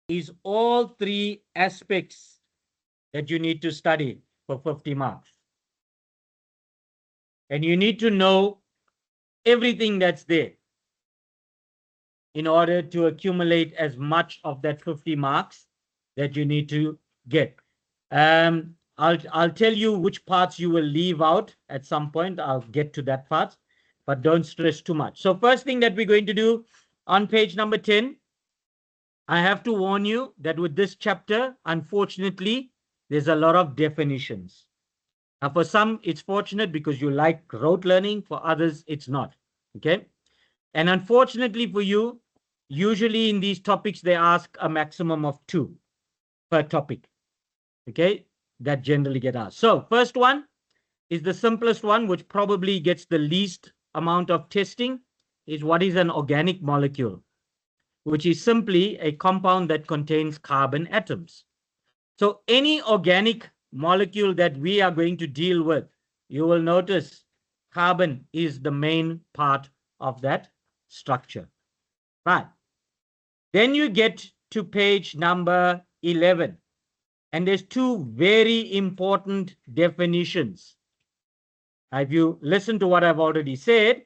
is all three aspects that you need to study for 50 marks. And you need to know everything that's there in order to accumulate as much of that 50 marks that you need to get. I'll tell you which parts you will leave out at some point. I'll get to that part, but don't stress too much. So first thing that we're going to do on page number 10, I have to warn you that with this chapter, unfortunately, there's a lot of definitions. Now, for some, it's fortunate because you like rote learning. For others, it's not. Okay. And unfortunately for you, usually in these topics, they ask a maximum of 2 per topic. Okay. That generally get asked. So first one is the simplest one, which probably gets the least amount of testing, is what is an organic molecule, which is simply a compound that contains carbon atoms. So any organic molecule that we are going to deal with, you will notice carbon is the main part of that structure. Right. Then you get to page number 11. And there's 2 very important definitions. If you listen to what I've already said,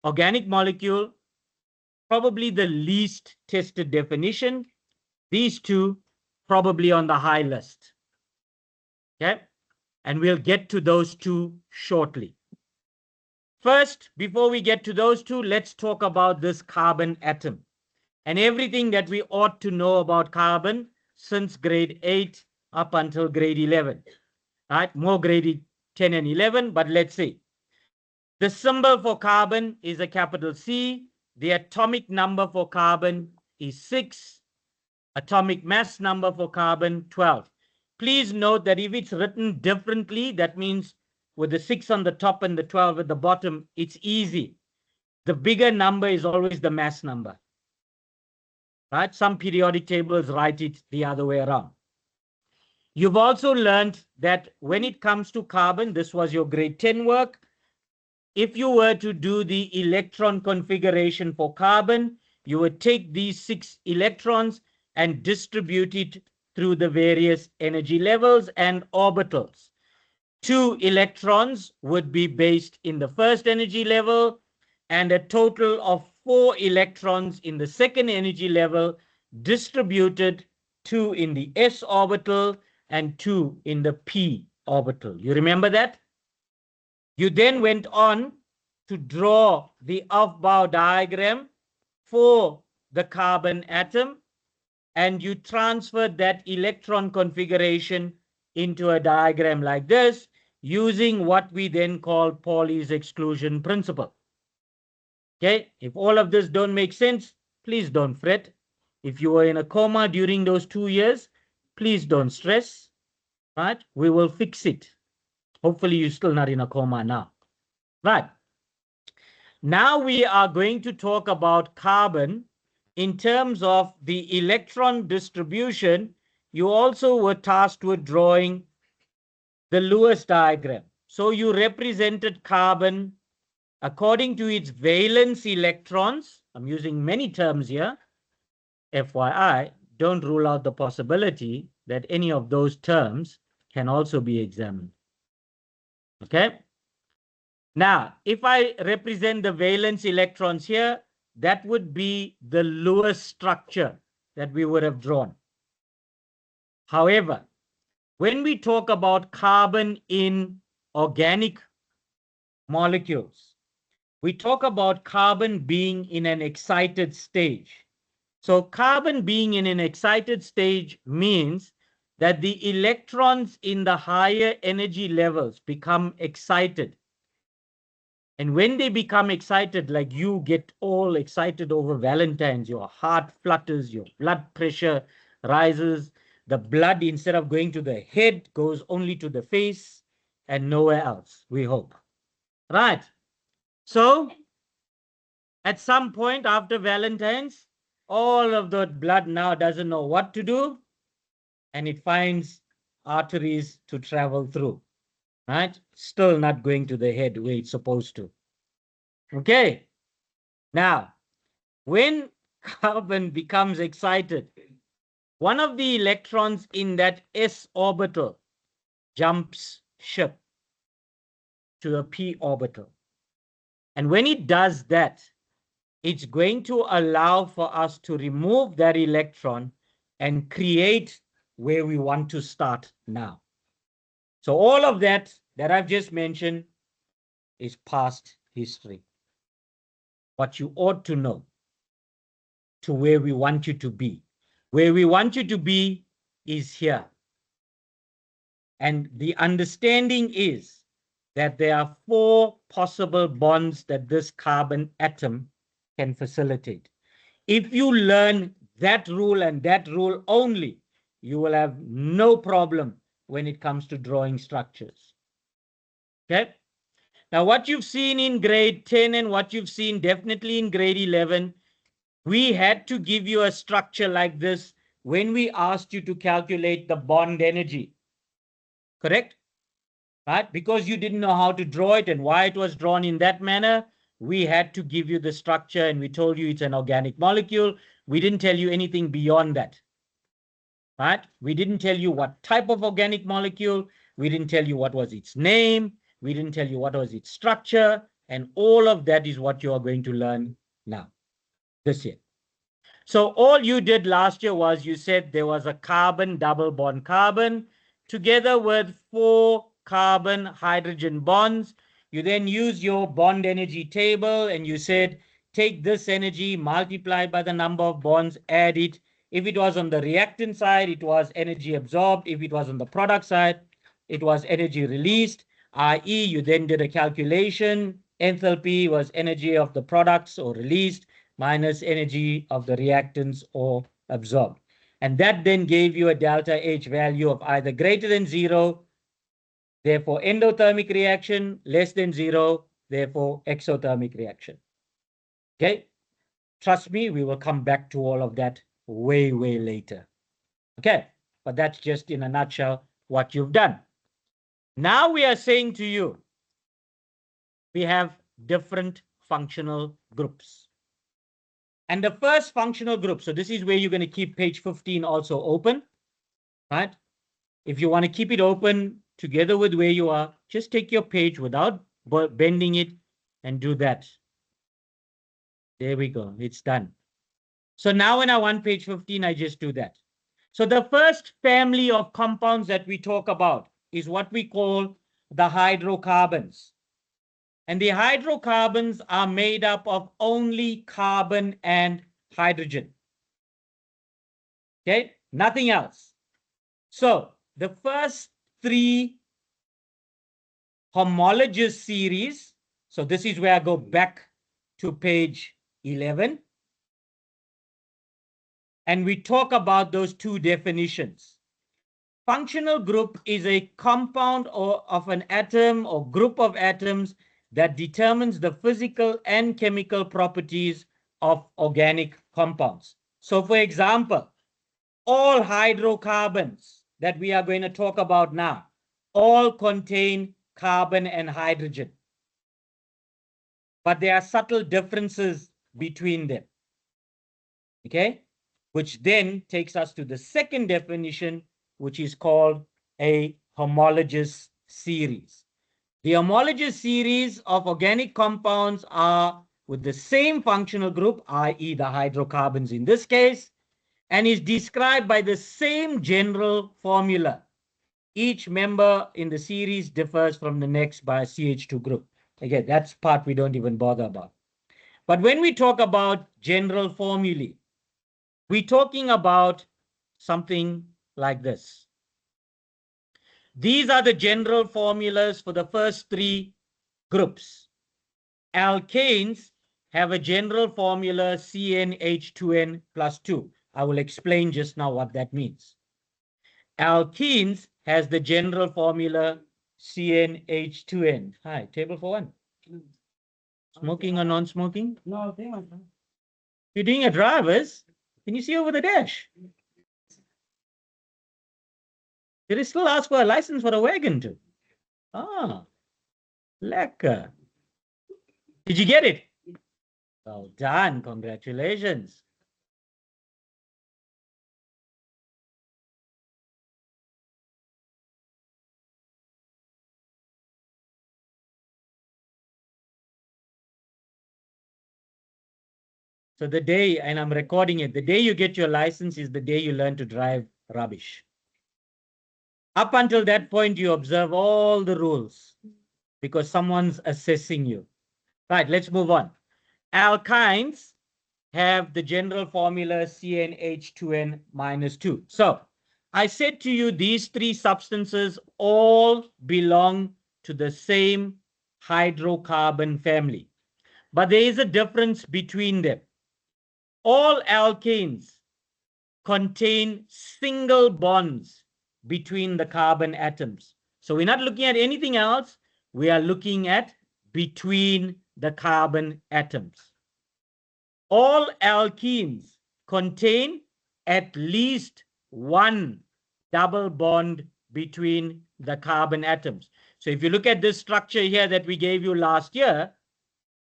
organic molecule, probably the least tested definition. These 2 probably on the high list. Okay. And we'll get to those 2 shortly. First, before we get to those 2, let's talk about this carbon atom and everything that we ought to know about carbon since grade 8 up until grade 11. Right? More grade 10 and 11, but let's see. The symbol for carbon is a capital C. The atomic number for carbon is 6. Atomic mass number for carbon, 12. Please note that if it's written differently, that means with the 6 on the top and the 12 at the bottom, it's easy. The bigger number is always the mass number. Right? Some periodic tables write it the other way around. You've also learned that when it comes to carbon, this was your grade 10 work. If you were to do the electron configuration for carbon, you would take these 6 electrons and distribute it through the various energy levels and orbitals. 2 electrons would be based in the first energy level, and a total of 4 electrons in the second energy level, distributed 2 in the s orbital and 2 in the p orbital. You remember that? You then went on to draw the Aufbau diagram for the carbon atom, and you transferred that electron configuration into a diagram like this, using what we then call Pauli's exclusion principle. Okay, if all of this don't make sense, please don't fret. If you were in a coma during those 2 years, please don't stress, right? We will fix it. Hopefully you're still not in a coma now. Right. Now we are going to talk about carbon in terms of the electron distribution. You also were tasked with drawing the Lewis diagram. So you represented carbon according to its valence electrons. I'm using many terms here. FYI, don't rule out the possibility that any of those terms can also be examined. Okay. Now, if I represent the valence electrons here, that would be the Lewis structure that we would have drawn. However, when we talk about carbon in organic molecules, we talk about carbon being in an excited stage. So carbon being in an excited stage means that the electrons in the higher energy levels become excited. And when they become excited, like you get all excited over Valentine's, your heart flutters, your blood pressure rises, the blood, instead of going to the head, goes only to the face and nowhere else, we hope. Right. So at some point after Valentine's, all of the blood now doesn't know what to do, and it finds arteries to travel through. Right? Still not going to the head where it's supposed to. Okay. Now, when carbon becomes excited, one of the electrons in that s orbital jumps ship to a p orbital. And when it does that, it's going to allow for us to remove that electron and create where we want to start now. So all of that I've just mentioned is past history. What you ought to know to where we want you to be. Where we want you to be is here. And the understanding is that there are 4 possible bonds that this carbon atom can facilitate. If you learn that rule and that rule only, you will have no problem when it comes to drawing structures. Okay? Now, what you've seen in grade 10 and what you've seen definitely in grade 11, we had to give you a structure like this when we asked you to calculate the bond energy. Correct? Right? Because you didn't know how to draw it and why it was drawn in that manner, we had to give you the structure and we told you it's an organic molecule. We didn't tell you anything beyond that. Right? We didn't tell you what type of organic molecule. We didn't tell you what was its name. We didn't tell you what was its structure. And all of that is what you are going to learn now, this year. So all you did last year was you said there was a carbon, double bond carbon, together with 4 carbon hydrogen bonds. You then use your bond energy table and you said, take this energy, multiply by the number of bonds, add it. If it was on the reactant side, it was energy absorbed. If it was on the product side, it was energy released, i.e. you then did a calculation. Enthalpy was energy of the products or released minus energy of the reactants or absorbed. And that then gave you a delta H value of either greater than 0, therefore endothermic reaction, less than 0, therefore exothermic reaction. Okay? Trust me, we will come back to all of that way, way later. Okay? But that's just in a nutshell what you've done. Now we are saying to you, we have different functional groups. And the first functional group, so this is where you're going to keep page 15 also open, right? If you want to keep it open together with where you are, just take your page without bending it and do that. There we go. It's done. So now when I want page 15, I just do that. So the first family of compounds that we talk about is what we call the hydrocarbons. And the hydrocarbons are made up of only carbon and hydrogen. Okay, nothing else. So the first 3 homologous series, so this is where I go back to page 11. And we talk about those 2 definitions. Functional group is a compound or of an atom or group of atoms that determines the physical and chemical properties of organic compounds. So for example, all hydrocarbons that we are going to talk about now all contain carbon and hydrogen. But there are subtle differences between them. Okay? Which then takes us to the second definition, which is called a homologous series. The homologous series of organic compounds are with the same functional group, i.e. the hydrocarbons in this case, and is described by the same general formula. Each member in the series differs from the next by a CH2 group. Again, that's part we don't even bother about. But when we talk about general formulae, we're talking about something like this. These are the general formulas for the first 3 groups. Alkanes have a general formula CnH2n plus 2. I will explain just now what that means. Alkenes has the general formula CnH2n. Hi, table for 1. Smoking or non-smoking? No, they might. You're doing a driver's? Can you see over the dash? Did it still ask for a license for a wagon too? Ah, lekker. Did you get it? Well done. Congratulations. So the day, and I'm recording it, the day you get your license is the day you learn to drive rubbish. Up until that point, you observe all the rules because someone's assessing you. Right, let's move on. Alkynes have the general formula CnH2n minus 2. So I said to you, these three substances all belong to the same hydrocarbon family. But there is a difference between them. All alkanes contain single bonds between the carbon atoms. So we're not looking at anything else. We are looking at between the carbon atoms. All alkenes contain at least one double bond between the carbon atoms. So if you look at this structure here that we gave you last year,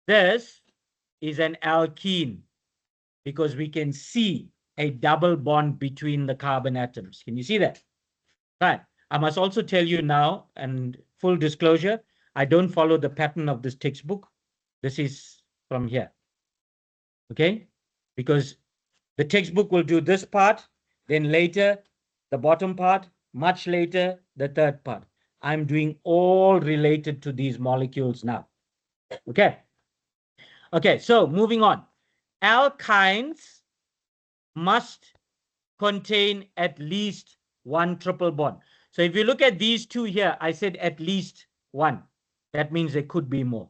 this is an alkene because we can see a double bond between the carbon atoms. Can you see that? Right. I must also tell you now, and full disclosure, I don't follow the pattern of this textbook. This is from here. Okay? Because the textbook will do this part, then later the bottom part, much later the third part. I'm doing all related to these molecules now. Okay? Okay, so moving on. Alkynes must contain at least one triple bond. So if you look at these two here, I said at least one. That means there could be more.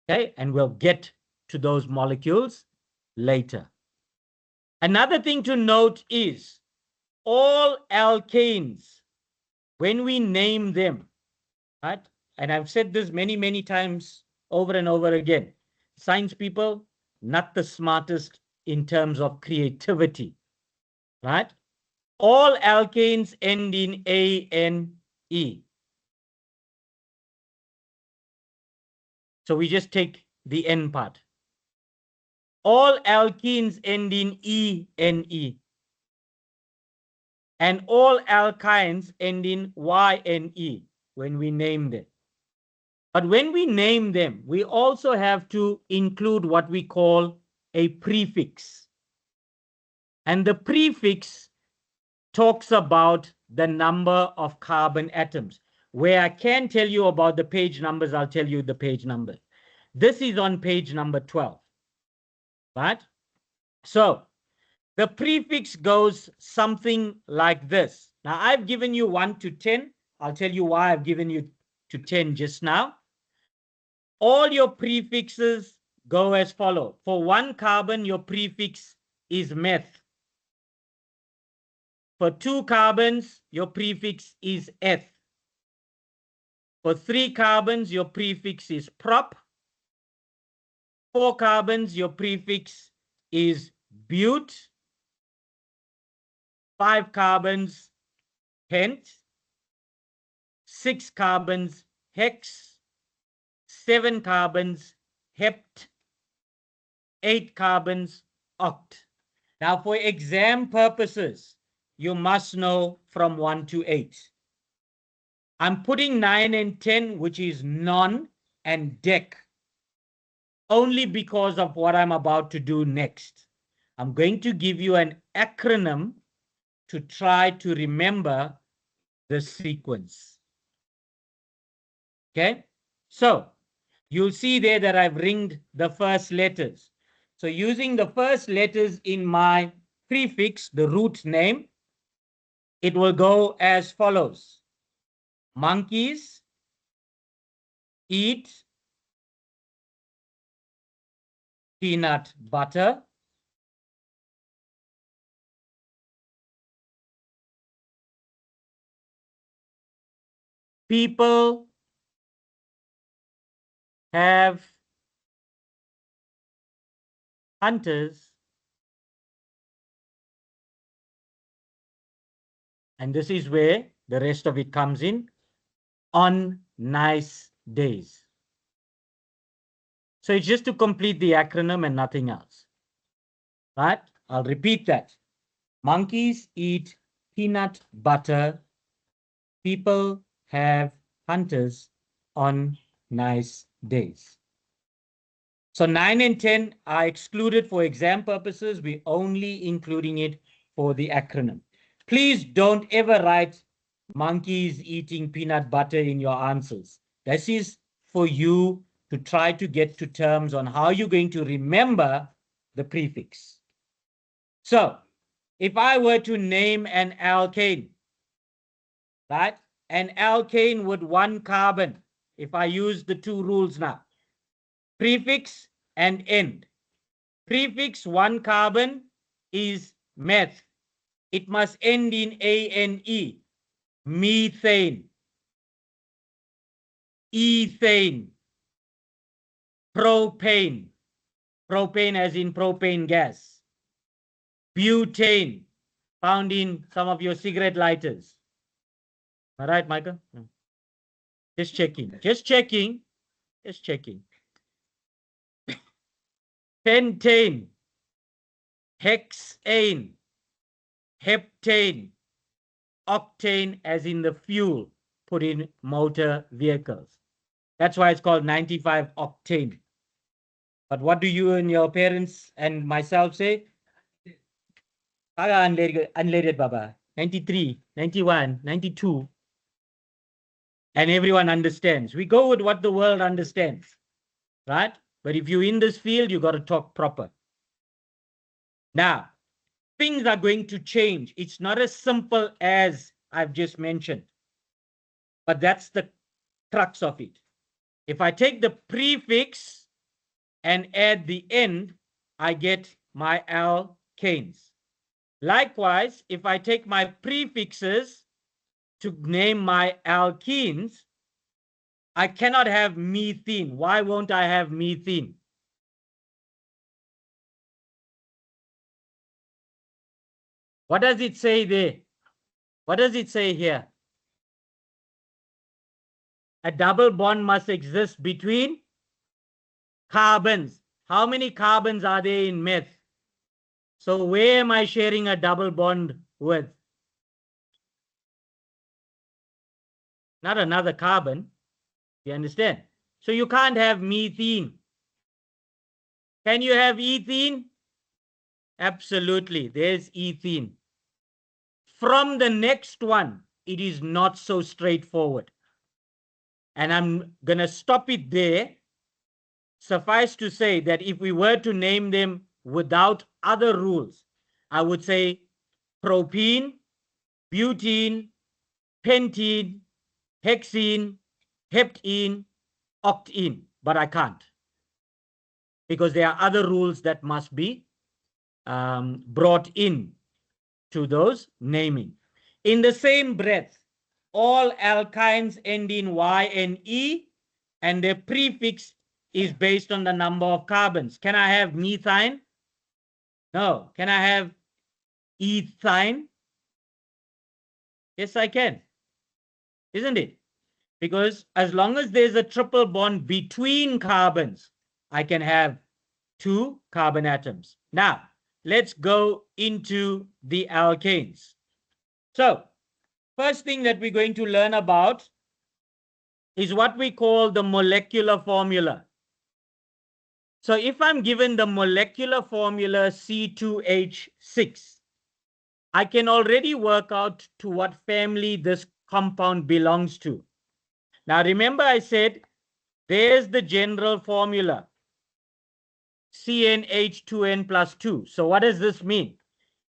Okay, and we'll get to those molecules later. Another thing to note is all alkanes, when we name them, right? And I've said this many, many times over and over again. Science people, not the smartest in terms of creativity, right? All alkanes end in A-N-E. So we just take the N part. All alkenes end in E-N-E. And all alkynes end in Y-N-E when we name them. But when we name them, we also have to include what we call a prefix. And the prefix talks about the number of carbon atoms. Where I can tell you about the page numbers, I'll tell you the page numbers. This is on page number 12, right? So the prefix goes something like this. Now, I've given you 1 to 10. I'll tell you why I've given you to 10 just now. All your prefixes go as follows. For 1 carbon, your prefix is meth. For 2 carbons, your prefix is eth. For 3 carbons, your prefix is prop. 4 carbons, your prefix is but. 5 carbons, pent. 6 carbons, hex. 7 carbons, hept. 8 carbons, oct. Now, for exam purposes, you must know from 1 to 8. I'm putting 9 and 10, which is non and dec, only because of what I'm about to do next. I'm going to give you an acronym to try to remember the sequence. Okay? So, you'll see there that I've ringed the first letters. So, using the first letters in my prefix, the root name, it will go as follows. Monkeys eat peanut butter. People have hunters, and this is where the rest of it comes in, on nice days. So it's just to complete the acronym and nothing else. Right? I'll repeat that. Monkeys eat peanut butter. People have hunters on nice days. So 9 and 10 are excluded for exam purposes. We're only including it for the acronym. Please don't ever write monkeys eating peanut butter in your answers. This is for you to try to get to terms on how you're going to remember the prefix. So if I were to name an alkane, right? An alkane with one carbon, if I use the two rules now, prefix and end. Prefix one carbon is meth. It must end in ane. Methane, ethane, propane, propane as in propane gas, butane, found in some of your cigarette lighters. All right, Michael? Just checking, just checking, just checking. Pentane, hexane, heptane, octane as in the fuel put in motor vehicles. That's why it's called 95 octane. But what do you and your parents and myself say? Unleaded, Baba. 93, 91, 92. And everyone understands. We go with what the world understands, right? But if you're in this field, you got to talk proper. Now, things are going to change. It's not as simple as I've just mentioned. But that's the crux of it. If I take the prefix and add the end, I get my alkanes. Likewise, if I take my prefixes to name my alkenes, I cannot have methane. Why won't I have methane? What does it say there? What does it say here? A double bond must exist between carbons. How many carbons are there in meth? So where am I sharing a double bond with? Not another carbon. You understand? So you can't have methane. Can you have ethene? Absolutely. There's ethene. From the next one, it is not so straightforward. And I'm going to stop it there. Suffice to say that if we were to name them without other rules, I would say propene, butene, pentene, hexene, heptene, octene. But I can't, because there are other rules that must be brought in to those naming. In the same breath, all alkynes end in Y and E, and their prefix is based on the number of carbons. Can I have methane? No. Can I have ethine? Yes, I can. Isn't it? Because as long as there's a triple bond between carbons, I can have two carbon atoms. Now, let's go into the alkanes. So, first thing that we're going to learn about is what we call the molecular formula. So if I'm given the molecular formula C2H6, I can already work out to what family this compound belongs to. Now remember I said there's the general formula, CnH2n plus 2. So what does this mean?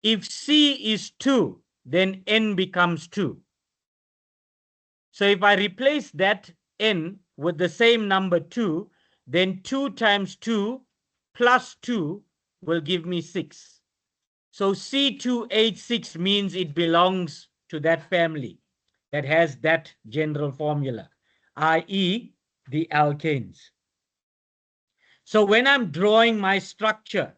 If C is 2, then N becomes 2. So if I replace that N with the same number 2, then 2 times 2 plus 2 will give me 6. So C2H6 means it belongs to that family that has that general formula, i.e. the alkanes. So when I'm drawing my structure,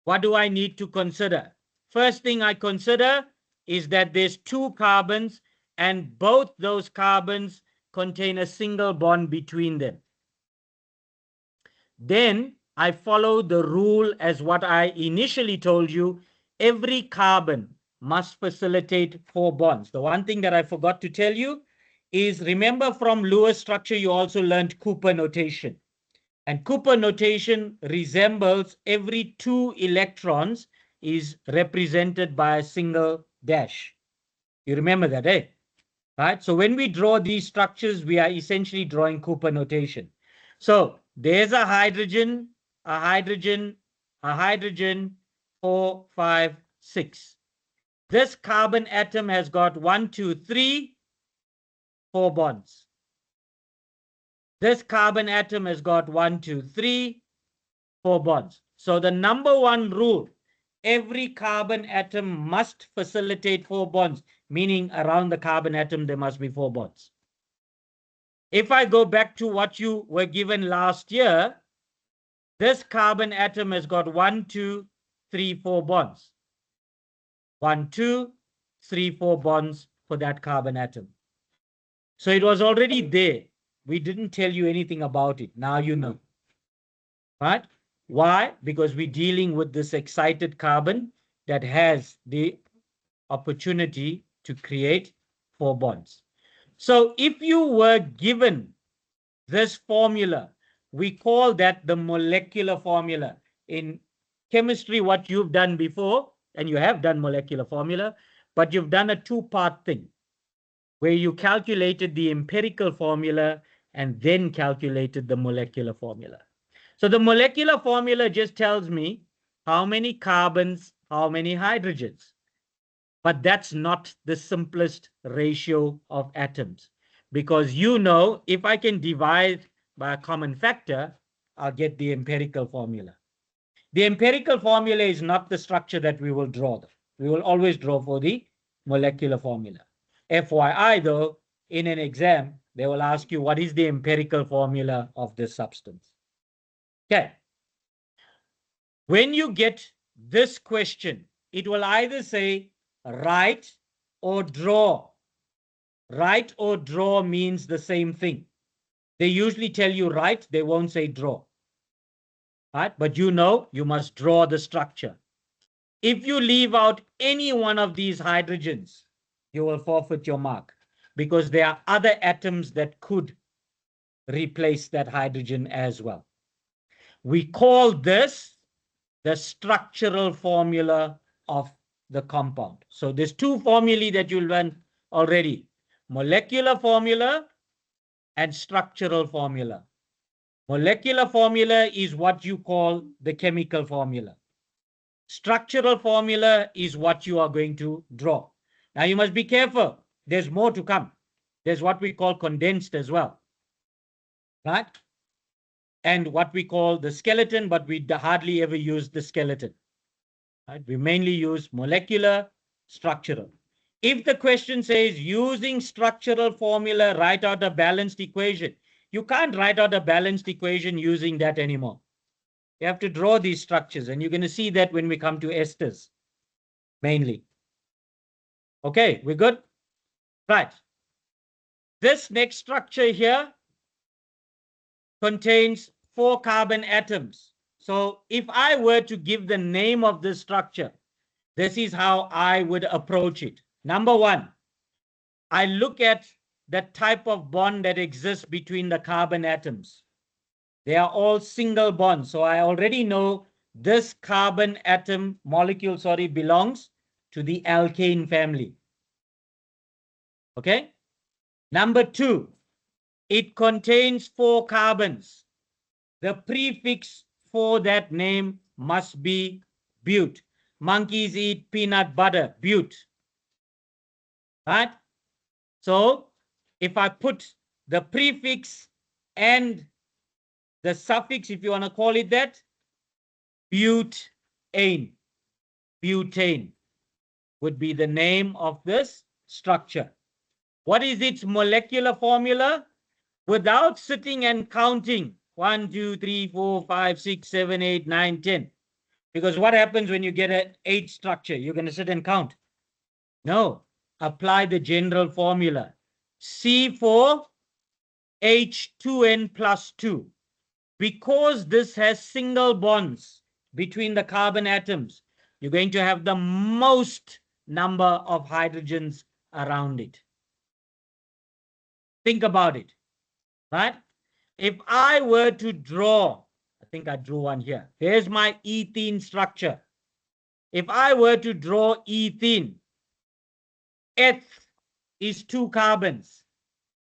what do I need to consider? First thing I consider is that there's 2 carbons and both those carbons contain a single bond between them. Then I follow the rule as what I initially told you. Every carbon must facilitate 4 bonds. The one thing that I forgot to tell you is, remember from Lewis structure, you also learned Cooper notation. And Cooper notation resembles every 2 electrons is represented by a single dash. You remember that, eh? Right? So when we draw these structures, we are essentially drawing Cooper notation. So there's a hydrogen, a hydrogen, a hydrogen, 4, 5, 6. This carbon atom has got 1, 2, 3, 4 bonds. This carbon atom has got 1, 2, 3, 4 bonds. So the number one rule, every carbon atom must facilitate 4 bonds, meaning around the carbon atom there must be 4 bonds. If I go back to what you were given last year, this carbon atom has got 1, 2, 3, 4 bonds. 1, 2, 3, 4 bonds for that carbon atom. So it was already there. We didn't tell you anything about it. Now you know. Right? Why? Because we're dealing with this excited carbon that has the opportunity to create 4 bonds. So if you were given this formula, we call that the molecular formula. In chemistry, what you've done before, and you have done molecular formula, but you've done a two-part thing where you calculated the empirical formula and then calculated the molecular formula. So the molecular formula just tells me how many carbons, how many hydrogens. But that's not the simplest ratio of atoms, because you know, if I can divide by a common factor, I'll get the empirical formula. The empirical formula is not the structure that we will draw. We will always draw for the molecular formula. FYI though, in an exam, they will ask you what is the empirical formula of this substance. Okay. When you get this question, it will either say write or draw. Write or draw means the same thing. They usually tell you write, they won't say draw. Right? But you know, you must draw the structure. If you leave out any one of these hydrogens, you will forfeit your mark, because there are other atoms that could replace that hydrogen as well. We call this the structural formula of the compound. So there's 2 formulae that you'll learn already: molecular formula and structural formula. Molecular formula is what you call the chemical formula. Structural formula is what you are going to draw. Now you must be careful. There's more to come. There's what we call condensed as well, right? And what we call the skeleton, but we hardly ever use the skeleton. Right? We mainly use molecular, structural. If the question says using structural formula, write out a balanced equation, you can't write out a balanced equation using that anymore. You have to draw these structures, and you're going to see that when we come to esters, mainly. Okay, we're good? Right. This next structure here contains 4 carbon atoms. So if I were to give the name of this structure, this is how I would approach it. Number 1, I look at the type of bond that exists between the carbon atoms. They are all single bonds. So I already know this carbon atom molecule, belongs to the alkane family. Okay. Number 2, it contains 4 carbons. The prefix for that name must be but. Monkeys eat peanut butter, but. Right? So if I put the prefix and the suffix, if you want to call it that, butane. Butane would be the name of this structure. What is its molecular formula? Without sitting and counting 1, 2, 3, 4, 5, 6, 7, 8, 9, 10. Because what happens when you get an 8 structure? You're going to sit and count. No. Apply the general formula. C4H2N plus 2. Because this has single bonds between the carbon atoms, you're going to have the most number of hydrogens around it. Think about it, right? If I were to draw, I think I drew one here. Here's my ethene structure. If I were to draw ethene, eth is 2 carbons.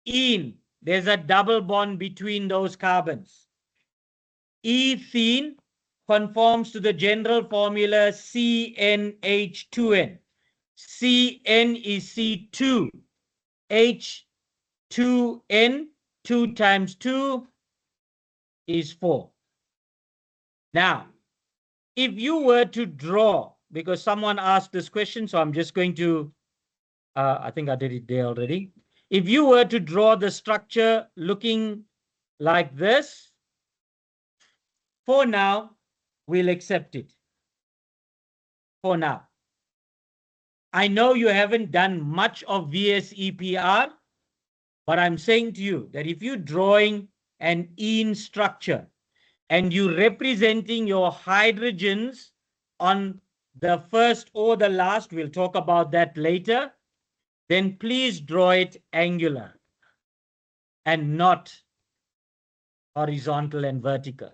Ene, there's a double bond between those carbons. Ethene conforms to the general formula CnH2n. Cn is C2. H2n, 2 times 2 is 4. Now, if you were to draw, because someone asked this question, so I'm just going to, I think I did it there already. If you were to draw the structure looking like this, for now, we'll accept it. For now. I know you haven't done much of VSEPR, but I'm saying to you that if you're drawing an ene structure and you're representing your hydrogens on the first or the last, we'll talk about that later, then please draw it angular and not horizontal and vertical.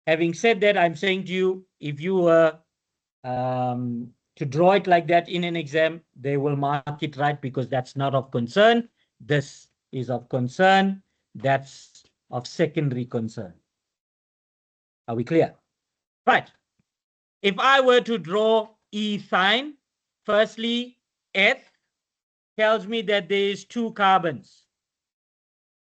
Having said that, I'm saying to you, if you were to draw it like that in an exam, they will mark it right because that's not of concern. This is of concern. That's of secondary concern. Are we clear? Right. If I were to draw ethine, firstly, eth tells me that there is 2 carbons.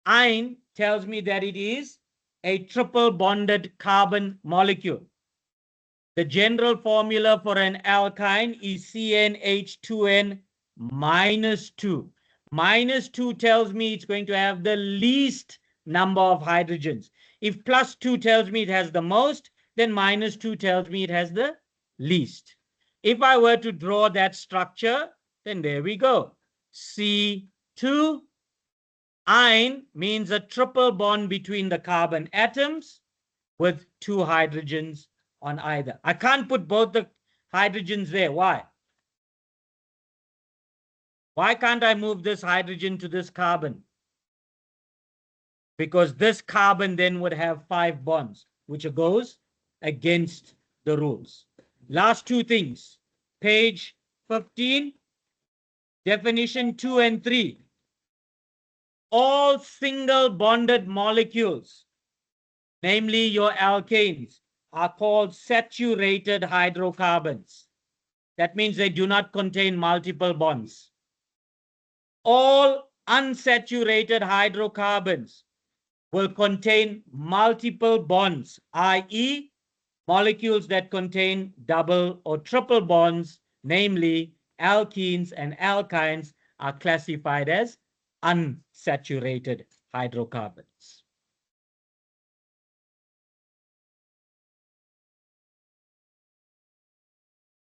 Ine tells me that it is a triple bonded carbon molecule. The general formula for an alkyne is CnH2n minus 2. Minus 2 tells me it's going to have the least number of hydrogens. If plus 2 tells me it has the most, then minus 2 tells me it has the least. If I were to draw that structure, then there we go. C2 ine means a triple bond between the carbon atoms with 2 hydrogens on either. I can't put both the hydrogens there. Why? Why can't I move this hydrogen to this carbon? Because this carbon then would have 5 bonds, which goes against the rules. Last 2 things. Page 15, definition 2 and 3. All single bonded molecules, namely your alkanes, are called saturated hydrocarbons. That means they do not contain multiple bonds. All unsaturated hydrocarbons will contain multiple bonds, i.e., molecules that contain double or triple bonds, namely alkenes and alkynes, are classified as unsaturated hydrocarbons.